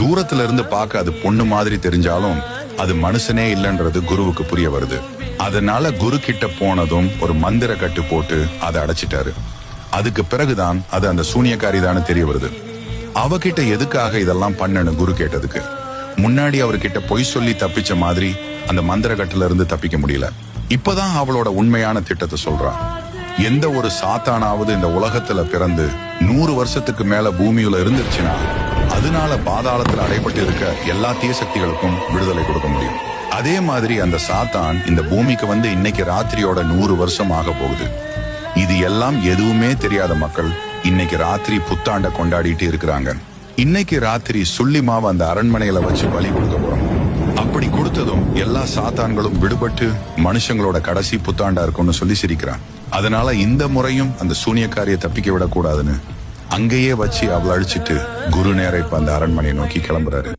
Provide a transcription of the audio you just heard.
தூரத்துல இருந்து பார்க்க அது பொண்ணு மாதிரி தெரிஞ்சாலும் அது மனுஷனே இல்லைன்றது குருவுக்கு புரிய வருது. அதனால குரு கிட்ட போனதும் ஒரு மந்திர கட்டு போட்டு அதை அடைச்சிட்டாரு. அதுக்கு பிறகுதான் அது அந்த சூனியக்காரிதான்னு தெரிய வருது. அவகிட்ட எதுக்காக இதெல்லாம் பண்ணனு குரு கேட்டதுக்கு, முன்னாடி அவர்கிட்ட பொய் சொல்லி தப்பிச்ச மாதிரி அந்த மந்திர கட்டுல இருந்து தப்பிக்க முடியல. இப்பதான் அவளோட உண்மையான திட்டத்தை சொல்றான். எந்த ஒரு சாத்தானாவது இந்த உலகத்துல பிறந்து 100 வருஷத்துக்கு மேல பூமியில இருந்துருச்சுன்னா அதனால பாதாளத்துல அடைபட்டு இருக்க எல்லா தீய சக்திகளுக்கும் விடுதலை கொடுக்க முடியும். அதே மாதிரி அந்த சாத்தான் இந்த பூமிக்கு வந்து இன்னைக்கு ராத்திரியோட 100 வருஷம் ஆக போகுது. இது எல்லாம் எதுவுமே தெரியாத மக்கள் இன்னைக்கு ராத்திரி புத்தாண்ட கொண்டாடிட்டு இருக்கிறாங்க. இன்னைக்கு ராத்திரி சுள்ளிமாவை அந்த அரண்மனையில வச்சு பலி கொடுக்க போறோம். அப்படி கொடுத்ததும் எல்லா சாத்தான்களும் விடுபட்டு மனுஷங்களோட கடைசி புத்தாண்டா இருக்கும்னு சொல்லி சிரிக்கிறான். அதனால இந்த முறையும் அந்த சூனியக்காரியை தப்பிக்க விடக்கூடாதுன்னு அங்கேயே வச்சு அவளை அழிச்சிட்டு குரு நேர இப்ப அந்த அரண்மனையை நோக்கி கிளம்புறாரு.